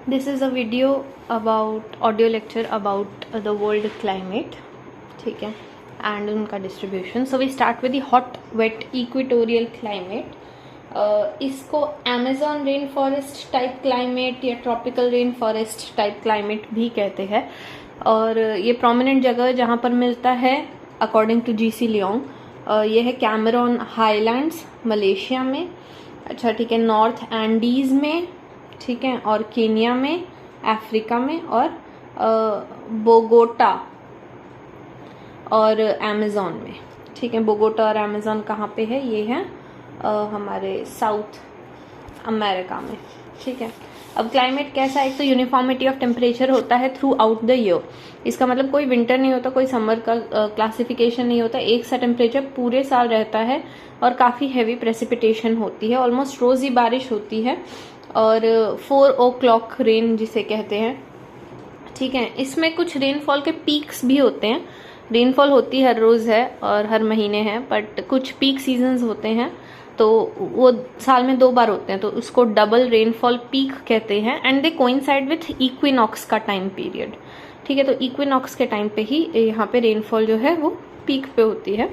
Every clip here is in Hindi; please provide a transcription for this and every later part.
This is a video about audio lecture about the world climate, ठीक है, एंड उनका distribution. So we start with the hot wet equatorial climate. इसको Amazon rainforest type climate या tropical rainforest type climate भी कहते हैं. और ये प्रोमिनेंट जगह जहाँ पर मिलता है अकॉर्डिंग टू जीसी लियोंग, ये है कैमरून हाईलैंड्स मलेशिया में. अच्छा ठीक है, नॉर्थ एंडीज में, ठीक है, और केनिया में, अफ्रीका में, और बोगोटा और अमेज़न में. ठीक है, बोगोटा और अमेज़न कहाँ पे है? ये है हमारे साउथ अमेरिका में. ठीक है, अब क्लाइमेट कैसा है? एक तो यूनिफॉर्मिटी ऑफ टेम्परेचर होता है थ्रू आउट द ईयर. इसका मतलब कोई विंटर नहीं होता, कोई समर का क्लासिफिकेशन नहीं होता. एक सा टेम्परेचर पूरे साल रहता है और काफ़ी हैवी प्रेसिपिटेशन होती है. ऑलमोस्ट रोज़ ही बारिश होती है और 4 o'clock रेन जिसे कहते हैं. ठीक है, इसमें कुछ रेनफॉल के पीक्स भी होते हैं. रेनफॉल होती हर रोज़ है और हर महीने है, बट कुछ पीक सीजन्स होते हैं तो वो साल में 2 बार होते हैं, तो उसको डबल रेनफॉल पीक कहते हैं. And they coincide with equinox का टाइम पीरियड. ठीक है, तो इक्विनॉक्स के टाइम पे ही यहाँ पे रेनफॉल जो है वो पीक पे होती है.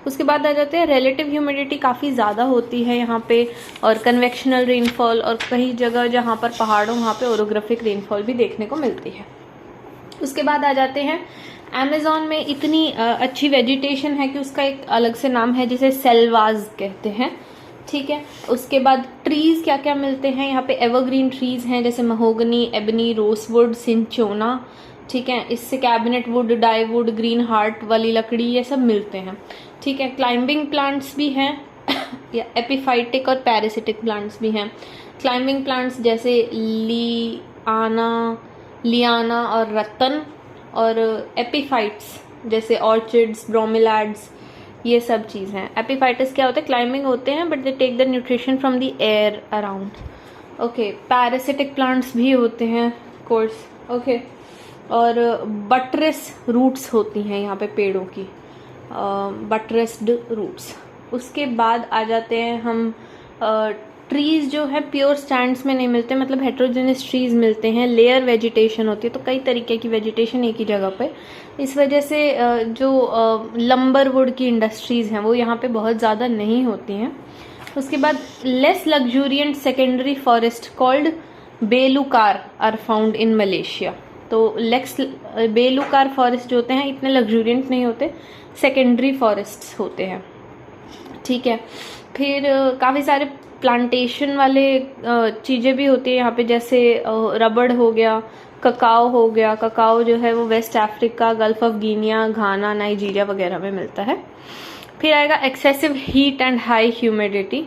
उसके बाद आ जाते हैं रिलेटिव ह्यूमिडिटी काफ़ी ज़्यादा होती है यहाँ पे, और कन्वेक्शनल रेनफॉल, और कई जगह जहाँ पर पहाड़ों वहाँ पे ओरोग्राफिक रेनफॉल भी देखने को मिलती है. उसके बाद आ जाते हैं अमेज़न में इतनी अच्छी वेजिटेशन है कि उसका एक अलग से नाम है जिसे सेल्वाज कहते हैं. ठीक है, उसके बाद ट्रीज क्या क्या मिलते हैं यहाँ पे? एवरग्रीन ट्रीज हैं जैसे महोगनी, एबनी, रोसवुड, सिंचोना. ठीक है, इससे कैबिनेट वुड, डाईवुड, ग्रीन हार्ट वाली लकड़ी ये सब मिलते हैं. ठीक है, क्लाइंबिंग प्लांट्स भी हैं या एपिफाइटिक और पैरासिटिक प्लांट्स भी हैं. क्लाइंबिंग प्लांट्स जैसे लियाना और रतन, और एपिफाइट्स जैसे ऑर्चिड्स, ब्रोमिलैड्स, ये सब चीज़ हैं. एपिफाइट्स क्या होते हैं? क्लाइंबिंग होते हैं but they take the nutrition from the air around. Okay, parasitic plants भी होते हैं कोर्स. ओके, और बटरेस रूट्स होती हैं यहाँ पे पेड़ों की, बटरेस्ड रूट्स. उसके बाद आ जाते हैं हम ट्रीज जो है प्योर स्टैंड्स में नहीं मिलते, मतलब हेट्रोजेनस ट्रीज मिलते हैं. लेयर वेजिटेशन होती है, तो कई तरीके की वेजिटेशन एक ही जगह पे. इस वजह से जो लंबर वुड की इंडस्ट्रीज हैं वो यहाँ पे बहुत ज़्यादा नहीं होती हैं. उसके बाद less luxuriant secondary forest called belukar are found in Malaysia. तो बेलुकार फॉरेस्ट जो होते हैं इतने लग्जूरियंट नहीं होते, सेकेंडरी फॉरेस्ट्स होते हैं. ठीक है, फिर काफ़ी सारे प्लांटेशन वाले चीज़ें भी होती है यहाँ पे, जैसे रबड़ हो गया, ककाओ हो गया. ककाओ जो है वो West Africa, Gulf of Guinea, Ghana, Nigeria वगैरह में मिलता है. फिर आएगा excessive heat and high humidity.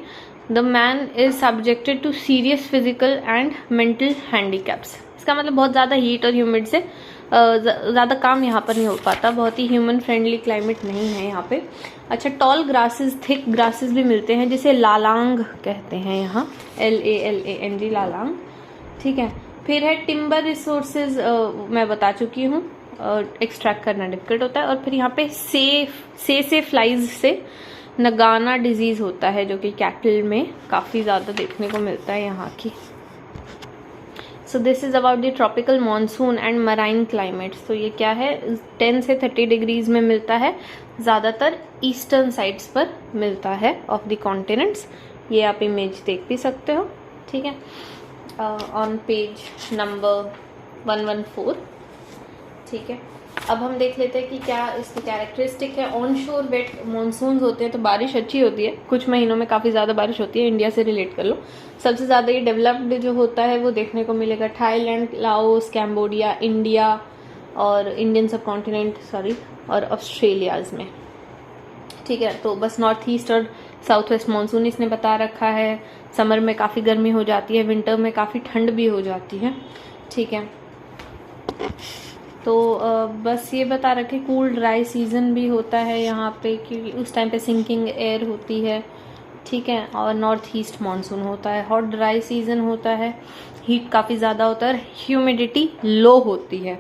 The man is subjected to serious physical and mental handicaps. इसका मतलब बहुत ज़्यादा हीट और ह्यूमिड से ज़्यादा काम यहाँ पर नहीं हो पाता. बहुत ही ह्यूमन फ्रेंडली क्लाइमेट नहीं है यहाँ पे. अच्छा, टॉल ग्रासेस, थिक ग्रासेस भी मिलते हैं जिसे लालांग कहते हैं यहाँ, LALANG, लालांग. ठीक है, फिर है टिम्बर रिसोर्सेज, मैं बता चुकी हूँ, एक्सट्रैक्ट करना डिफिकल्ट होता है. और फिर यहाँ पे से फ्लाइज से नगाना डिजीज होता है जो कि कैटल में काफ़ी ज़्यादा देखने को मिलता है यहाँ की. So this is about the tropical monsoon and marine climates. तो ये क्या है? 10 से 30 डिग्रीज में मिलता है, ज़्यादातर ईस्टर्न साइड्स पर मिलता है ऑफ द कॉन्टिनेंट्स. ये आप इमेज देख भी सकते हो. ठीक है, ऑन पेज नंबर 114. ठीक है, अब हम देख लेते हैं कि क्या इसकी कैरेक्टरिस्टिक है. ऑन शोर वेट मानसून्स होते हैं तो बारिश अच्छी होती है, कुछ महीनों में काफ़ी ज़्यादा बारिश होती है. इंडिया से रिलेट कर लो. सबसे ज़्यादा ये डेवलप्ड जो होता है वो देखने को मिलेगा थाईलैंड, लाओस, कैम्बोडिया, इंडिया और इंडियन सब कॉन्टिनेंट और ऑस्ट्रेलियाज में. ठीक है, तो बस नॉर्थ ईस्ट और साउथ वेस्ट मानसून इसने बता रखा है. समर में काफ़ी गर्मी हो जाती है, विंटर में काफ़ी ठंड भी हो जाती है. ठीक है, तो बस ये बता रखे. कूल ड्राई सीजन भी होता है यहाँ पे क्योंकि उस टाइम पे सिंकिंग एयर होती है. ठीक है, और नॉर्थ ईस्ट मानसून होता है. हॉट ड्राई सीजन होता है, हीट काफ़ी ज़्यादा होता है, ह्यूमिडिटी लो होती है,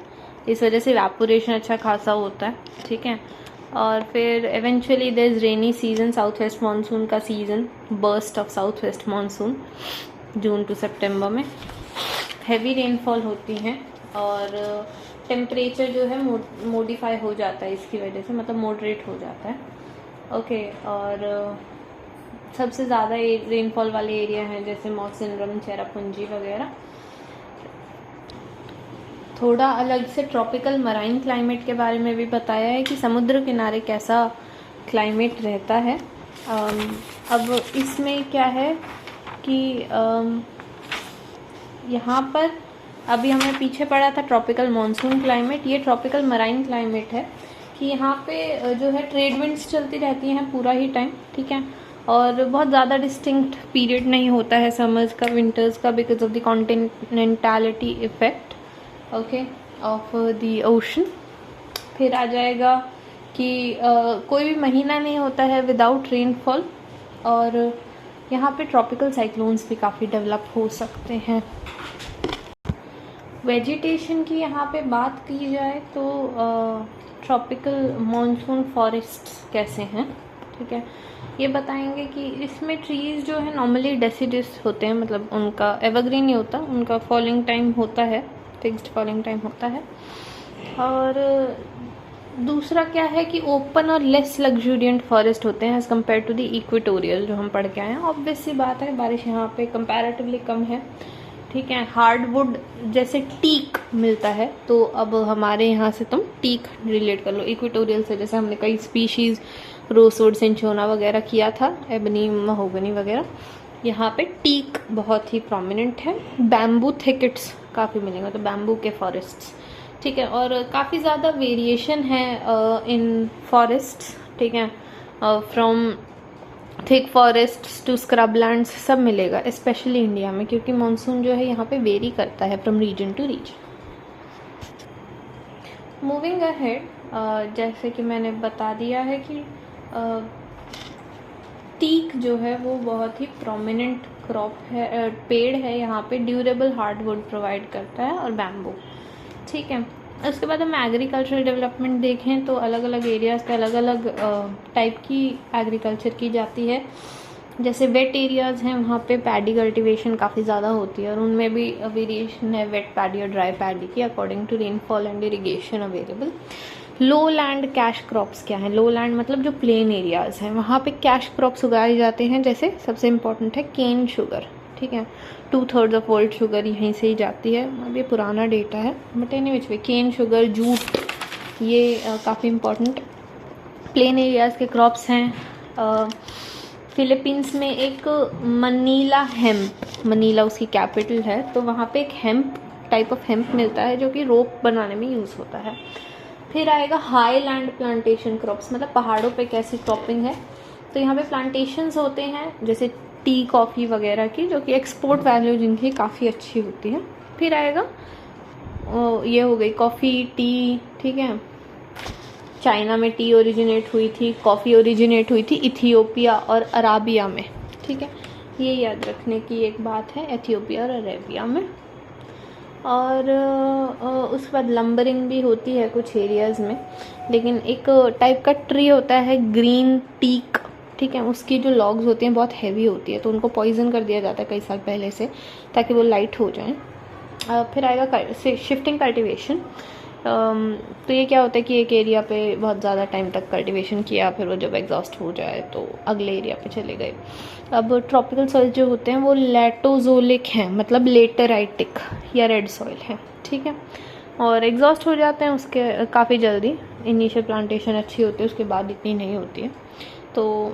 इस वजह से इवेपोरेशन अच्छा खासा होता है. ठीक है, और फिर eventually there is rainy season, south west monsoon का season, burst of south west monsoon June to सितंबर में. हैवी रेनफॉल होती हैं और टेम्परेचर जो है मॉडिफाई हो जाता है इसकी वजह से, मतलब मॉडरेट हो जाता है। ओके, और सबसे ज़्यादा रेनफॉल वाले एरिया हैं जैसे मौसिनराम, चेरापूंजी वगैरह। थोड़ा अलग से ट्रॉपिकल मराइन क्लाइमेट के बारे में भी बताया है कि समुद्र किनारे कैसा क्लाइमेट रहता है। अब इसमें क्या है कि यहाँ पर अभी हमें पीछे पड़ा था ट्रॉपिकल मॉनसून क्लाइमेट, ये ट्रॉपिकल मराइन क्लाइमेट है कि यहाँ पे जो है ट्रेड विंड्स चलती रहती हैं पूरा ही टाइम, ठीक है, और बहुत ज़्यादा डिस्टिंक्ट पीरियड नहीं होता है समर्स का, विंटर्स का, because of the continentality effect, okay, of the ocean. फिर आ जाएगा कि कोई भी महीना नहीं होता है विदाउट रेनफॉल, और यहाँ पे ट्रॉपिकल साइक्लोन्स भी काफ़ी डेवलप हो सकते हैं। वेजिटेशन की यहाँ पे बात की जाए तो ट्रॉपिकल मॉनसून फॉरेस्ट्स कैसे हैं, ठीक है, ये बताएंगे कि इसमें ट्रीज़ जो है नॉर्मली डेसिडस होते हैं, मतलब उनका एवरग्रीन नहीं होता, उनका फॉलिंग टाइम होता है, फिक्स्ड फॉलिंग टाइम होता है। और दूसरा क्या है कि ओपन और लेस लग्जूरियंट फॉरेस्ट होते हैं as compare to the equatorial जो हम पढ़ के आए हैं। ऑब्वियस सी बात है, बारिश यहाँ पे कंपैरेटिवली कम है, ठीक है। हार्डवुड जैसे टीक मिलता है, तो अब हमारे यहाँ से तुम टीक रिलेट कर लो इक्वेटोरियल से, जैसे हमने कई स्पीशीज़ रोसवुड, सिंचोना वगैरह किया था, एबनी, महोगनी वगैरह, यहाँ पे टीक बहुत ही प्रोमिनेंट है। बैम्बू थिकेट्स काफ़ी मिलेंगे, तो बैम्बू के फॉरेस्ट्स, ठीक है। और काफ़ी ज़्यादा वेरिएशन है इन फॉरेस्ट्स, ठीक है, फ्रॉम थिक फॉरेस्ट्स टू स्क्रबलैंड्स सब मिलेगा, स्पेशली इंडिया में, क्योंकि मानसून जो है यहाँ पे वेरी करता है from region to region. Moving ahead, जैसे कि मैंने बता दिया है कि टीक जो है वो बहुत ही प्रोमिनेंट क्रॉप है, पेड़ है यहाँ पे, ड्यूरेबल हार्डवुड प्रोवाइड करता है, और बैम्बू, ठीक है। उसके बाद हम एग्रीकल्चरल डेवलपमेंट देखें तो अलग अलग एरियाज़ पे अलग अलग टाइप की एग्रीकल्चर की जाती है। जैसे वेट एरियाज़ हैं, वहाँ पे पैडी कल्टीवेशन काफ़ी ज़्यादा होती है, और उनमें भी वेरिएशन है वेट पैडी और ड्राई पैडी की according to rainfall and irrigation available. Low land cash crops क्या है? लो लैंड मतलब जो प्लेन एरियाज़ हैं वहाँ पे कैश क्रॉप्स उगाए जाते हैं, जैसे सबसे इम्पॉर्टेंट है केन शुगर, ठीक है, 2/3 ऑफ वर्ल्ड शुगर यहीं से ही जाती है। अब ये पुराना डेटा है, but any which way cane sugar, jute, ये काफ़ी इम्पॉर्टेंट प्लेन एरियाज़ के क्रॉप्स हैं। फिलीपींस में एक मनीला हेम्प, मनीला उसकी कैपिटल है, तो वहाँ पे एक हेम्प टाइप ऑफ हेम्प मिलता है जो कि रोप बनाने में यूज़ होता है। फिर आएगा हाई लैंड प्लांटेशन क्रॉप्स, मतलब पहाड़ों पे कैसी क्रॉपिंग है, तो यहाँ पे प्लांटेशंस होते हैं जैसे टी, कॉफ़ी वगैरह की, जो कि एक्सपोर्ट वैल्यू जिनकी काफ़ी अच्छी होती है। फिर आएगा ये हो गई कॉफ़ी, टी, ठीक है, चाइना में टी ओरिजिनेट हुई थी, कॉफ़ी ओरिजिनेट हुई थी इथियोपिया और अराबिया में, ठीक है, ये याद रखने की एक बात है, इथियोपिया और अरेबिया में। और उसके बाद लंबरिंग भी होती है कुछ एरियाज़ में, लेकिन एक टाइप का ट्री होता है ग्रीन टीक, ठीक है, उसकी जो लॉग्स होती हैं बहुत हैवी होती है, तो उनको पॉइजन कर दिया जाता है कई साल पहले से, ताकि वो लाइट हो जाएं। फिर आएगा शिफ्टिंग कल्टीवेशन। तो ये क्या होता है कि एक एरिया पे बहुत ज़्यादा टाइम तक कल्टीवेशन किया, फिर वो जब एग्जॉस्ट हो जाए तो अगले एरिया पे चले गए। अब ट्रॉपिकल सॉइल जो होते हैं वो लेटोजोलिक हैं, मतलब लेटराइटिक या रेड सॉइल है, ठीक है, और एग्जॉस्ट हो जाते हैं उसके काफ़ी जल्दी। इनिशियल प्लांटेशन अच्छी होती है, उसके बाद इतनी नहीं होती है। तो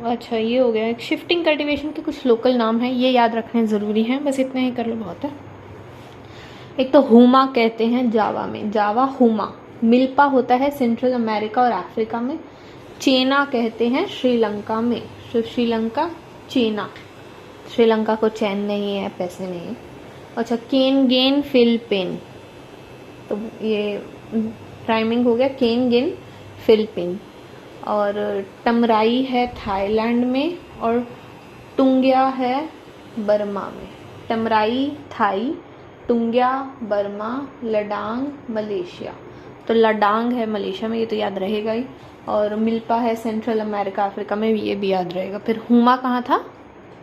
अच्छा, ये हो गया। शिफ्टिंग कल्टीवेशन के कुछ लोकल नाम हैं, ये याद रखने ज़रूरी हैं, बस इतना ही कर लो बहुत है। एक तो हुमा कहते हैं जावा में, जावा हुमा। मिल्पा होता है सेंट्रल अमेरिका और अफ्रीका में। चेना कहते हैं श्रीलंका में, श्रीलंका चेना, श्रीलंका को चैन नहीं है, पैसे नहीं है। अच्छा, केन गेन फिलिपिन, तो ये राइमिंग हो गया, केन गेन फिलिपिन। और टमराई है थाईलैंड में, और टुंग्या है बर्मा में। टमराई थाई, टुंग्या बर्मा, लडांग मलेशिया, तो लडांग है मलेशिया में, ये तो याद रहेगा ही। और मिल्पा है सेंट्रल अमेरिका अफ्रीका में, ये भी याद रहेगा। फिर हुमा कहाँ था?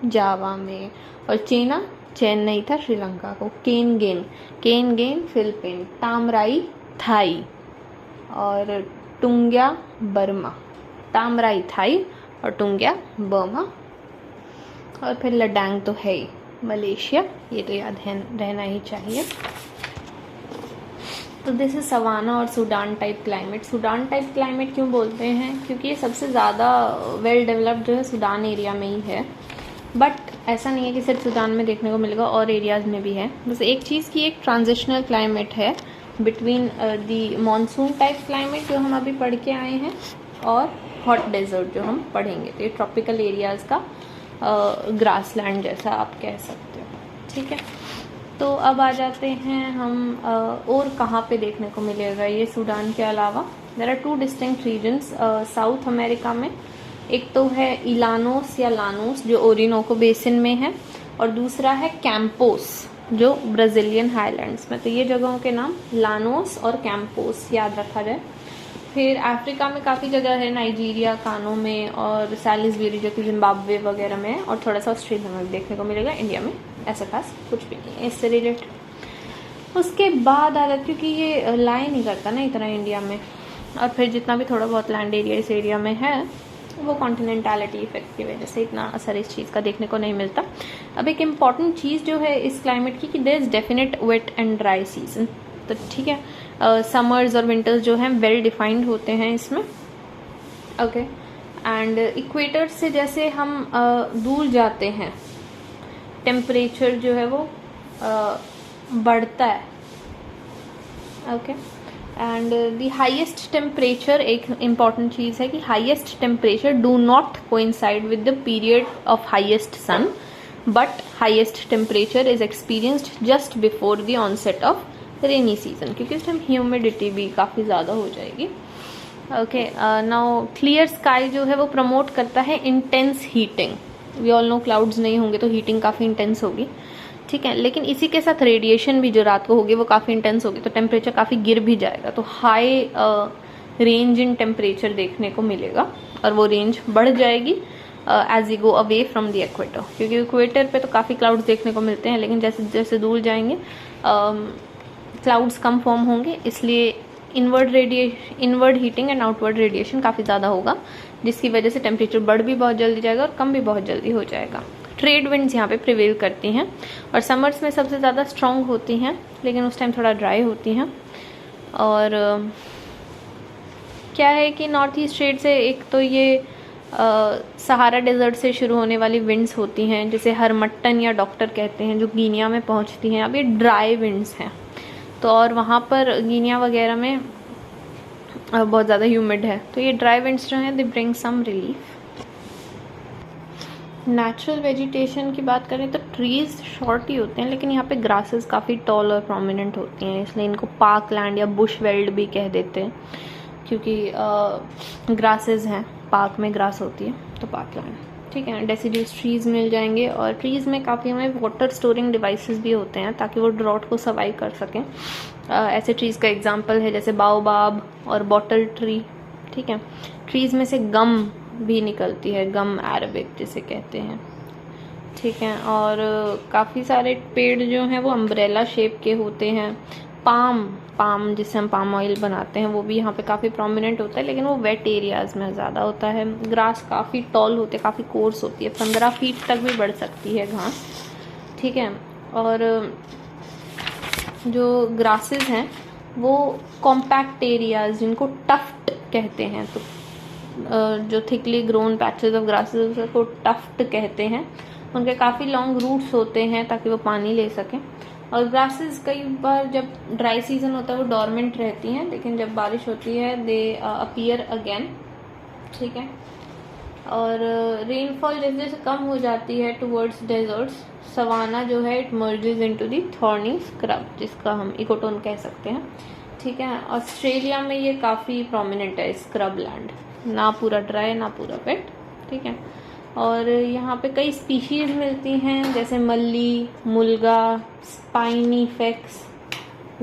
जावा में। और चेना चेन्नई था श्रीलंका को, केनगेन फिलिपीन, तामराई थाई और टुंग्या बर्मा। तामराई थाई और टुंग्या बर्मा। और फिर लडांग तो है ही, मलेशिया, ये तो याद है रहना ही चाहिए। तो दिस इज सवाना और Sudan type climate. Sudan type climate क्यों बोलते हैं, क्योंकि ये सबसे ज़्यादा वेल डेवलप्ड जो है सूडान एरिया में ही है। बट ऐसा नहीं है कि सिर्फ सूडान में देखने को मिलेगा, और एरियाज़ में भी है। बस एक चीज़ की एक ट्रांजिशनल क्लाइमेट है between the monsoon type climate जो हम अभी पढ़ के आए हैं और हॉट डेजर्ट जो हम पढ़ेंगे। तो ये ट्रॉपिकल एरियाज़ का ग्रासलैंड जैसा आप कह सकते हो, ठीक है। तो अब आ जाते हैं हम और कहाँ पे देखने को मिलेगा ये सूडान के अलावा। There are 2 distinct regions South America में। एक तो है इलानोस या लानोस जो ओरिनोको बेसिन में है, और दूसरा है कैंपोस जो ब्राज़ीलियन हाईलैंड्स में। तो ये जगहों के नाम लानोस और कैंपोस याद रखा जाए। फिर अफ्रीका में काफ़ी जगह है, नाइजीरिया, कानो में, और सैलिसबरी जो कि जिम्बाब्वे वगैरह में है, और थोड़ा सा ऑस्ट्रेलिया में देखने को मिलेगा। इंडिया में ऐसा खास कुछ भी नहीं है इससे रिलेटेड। उसके बाद आ जाता, क्योंकि ये लाई नहीं करता ना इतना इंडिया में, और फिर जितना भी थोड़ा बहुत लैंड एरिया इस एरिया में है वो कॉन्टिनेंटैलिटी इफेक्ट की वजह से इतना असर इस चीज़ का देखने को नहीं मिलता। अब एक इम्पॉर्टेंट चीज़ जो है इस क्लाइमेट की कि there is definite wet and dry season. तो ठीक है, समर्स और विंटर्स जो हैं वेल डिफाइंड होते हैं इसमें, ओके। एंड इक्वेटर से जैसे हम दूर जाते हैं टेम्परेचर जो है वो बढ़ता है, okay. And the highest temperature, एक इम्पॉर्टेंट चीज़ है कि highest temperature do not coincide with the period of highest sun, but highest temperature is experienced just before the onset of rainy season, क्योंकि इस टाइम ह्यूमिडिटी भी काफ़ी ज़्यादा हो जाएगी, ओके। नाउ क्लियर स्काई जो है वो प्रमोट करता है intense heating. We all know clouds नहीं होंगे तो हीटिंग काफ़ी इंटेंस होगी, ठीक है। लेकिन इसी के साथ रेडिएशन भी जो रात को होगी वो काफ़ी इंटेंस होगी, तो टेम्परेचर काफ़ी गिर भी जाएगा। तो हाई रेंज इन टेम्परेचर देखने को मिलेगा, और वो रेंज बढ़ जाएगी as you go away from the equator, क्योंकि इक्वेटर पे तो काफ़ी क्लाउड्स देखने को मिलते हैं, लेकिन जैसे जैसे दूर जाएंगे क्लाउड्स कम फॉर्म होंगे, इसलिए inward heating and outward radiation काफ़ी ज़्यादा होगा, जिसकी वजह से टेम्परेचर बढ़ भी बहुत जल्दी जाएगा और कम भी बहुत जल्दी हो जाएगा। ट्रेड विंड्स यहाँ पे प्रिवेल करती हैं, और समर्स में सबसे ज़्यादा स्ट्रॉन्ग होती हैं, लेकिन उस टाइम थोड़ा ड्राई होती हैं। और क्या है कि नॉर्थ ईस्ट ट्रेड से एक तो ये सहारा डेजर्ट से शुरू होने वाली विंड्स होती हैं, जिसे हरमट्टन या डॉक्टर कहते हैं, जो गिनिया में पहुँचती हैं। अब ये ड्राई विंड्स हैं, तो और वहाँ पर गिनिया वगैरह में बहुत ज़्यादा ह्यूमिड है, तो ये ड्राई विंड्स जो हैं they bring some relief. Natural vegetation की बात करें तो ट्रीज़ शॉर्ट ही होते हैं, लेकिन यहाँ पे ग्रासेस काफ़ी टॉल और प्रोमिनेंट होती हैं, इसलिए इनको पार्क लैंड या बुश वेल्ड भी कह देते हैं, क्योंकि ग्रासेस हैं, पार्क में ग्रास होती है तो पार्क लैंड, ठीक है। डेसिड्यूस ट्रीज़ मिल जाएंगे, और ट्रीज़ में काफ़ी हमें वाटर स्टोरिंग डिवाइसेस भी होते हैं ताकि वो ड्रॉट को सर्वाइव कर सकें। ऐसे ट्रीज़ का एग्जांपल है जैसे बाओबाब और बॉटल ट्री, ठीक है। ट्रीज़ में से गम भी निकलती है, गम अरेबिक जिसे कहते हैं, ठीक है। और काफ़ी सारे पेड़ जो हैं वो अम्ब्रेला शेप के होते हैं। पाम जिससे हम पाम ऑयल बनाते हैं वो भी यहाँ पे काफ़ी प्रोमिनेंट होता है, लेकिन वो वेट एरियाज़ में ज़्यादा होता है। ग्रास काफ़ी टॉल होते हैं, काफ़ी कोर्स होती है, 15 फीट तक भी बढ़ सकती है घास, ठीक है। और जो ग्रासेस हैं वो कॉम्पैक्ट एरियाज जिनको टफ्ट कहते हैं, तो जो thickly grown patches of grasses को टफ्ट कहते हैं, उनके काफ़ी लॉन्ग रूट्स होते हैं ताकि वो पानी ले सकें। और ग्रासेस कई बार जब ड्राई सीजन होता है वो डॉर्मेंट रहती हैं, लेकिन जब बारिश होती है दे अपीयर अगेन, ठीक है। और रेनफॉल जैसे जैसे कम हो जाती है टुवर्ड्स डेजर्ट्स, सवाना जो है it merges into the thorny scrub, जिसका हम इकोटोन कह सकते हैं, ठीक है। ऑस्ट्रेलिया में ये काफ़ी प्रोमिनेंट है, स्क्रब लैंड, ना पूरा ड्राई ना पूरा वेट, ठीक है। और यहाँ पे कई स्पीशीज़ मिलती हैं जैसे मल्ली, मुल्गा, स्पाइनीफेक्स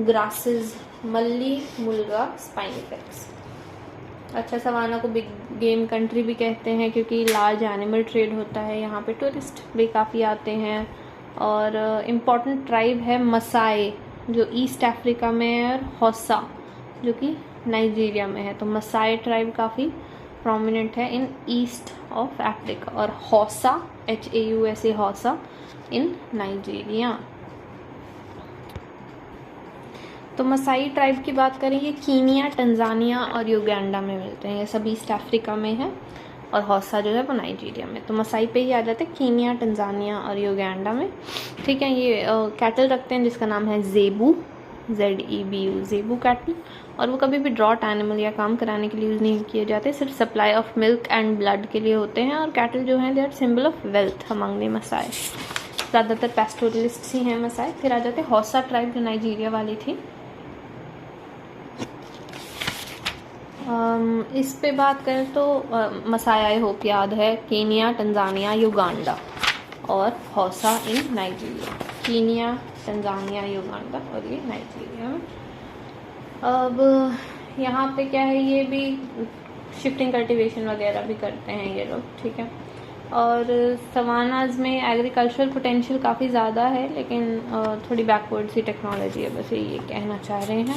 ग्रासेस, मल्ली, मुल्गा, स्पाइनीफेक्स। अच्छा, सवाना को बिग गेम कंट्री भी कहते हैं क्योंकि लार्ज एनिमल ट्रेड होता है यहाँ पे, टूरिस्ट भी काफ़ी आते हैं, और इम्पॉर्टेंट ट्राइब है मसाई जो ईस्ट अफ्रीका में है, और हौसा जो कि नाइजीरिया में है। तो मसाई ट्राइब काफ़ी प्रोमिनेंट है इन ईस्ट ऑफ अफ्रीका, और हौसा HAUSA हौसा इन नाइजीरिया। तो मसाई ट्राइब की बात करें, ये कीनिया, टंजानिया और युगांडा में मिलते हैं। ये सब ईस्ट अफ्रीका में है, और हौसा जो है वो नाइजीरिया में। तो मसाई पे ही आ जाते हैं, कीनिया, टंजानिया और युगांडा में। ठीक है, ये कैटल रखते हैं जिसका नाम है ज़ेबू, ZEBU, ज़ेबू कैटल। और वो कभी भी ड्रॉट एनिमल या काम कराने के लिए यूज़ नहीं किए जाते, सिर्फ supply of milk and blood के लिए होते हैं। और कैटल जो हैं they are symbol of wealth among the Maasai. ज़्यादातर पेस्टोरलिस्ट्स ही हैं मसाई। फिर आ जाते हैं हौसा ट्राइब जो नाइजीरिया वाली थी। इस पे बात करें तो मसाई आई होप याद है, कीनिया, टंजानिया, युगांडा और हौसा इन नाइजीरिया। कीनिया, टंजानिया, युगांडा और ये नाइजीरिया में। अब यहाँ पे क्या है, ये भी शिफ्टिंग कल्टीवेशन वगैरह भी करते हैं ये लोग। ठीक है, और सवानाज में एग्रीकल्चरल पोटेंशियल काफ़ी ज़्यादा है, लेकिन थोड़ी बैकवर्ड सी टेक्नोलॉजी है, बस ये कहना चाह रहे हैं।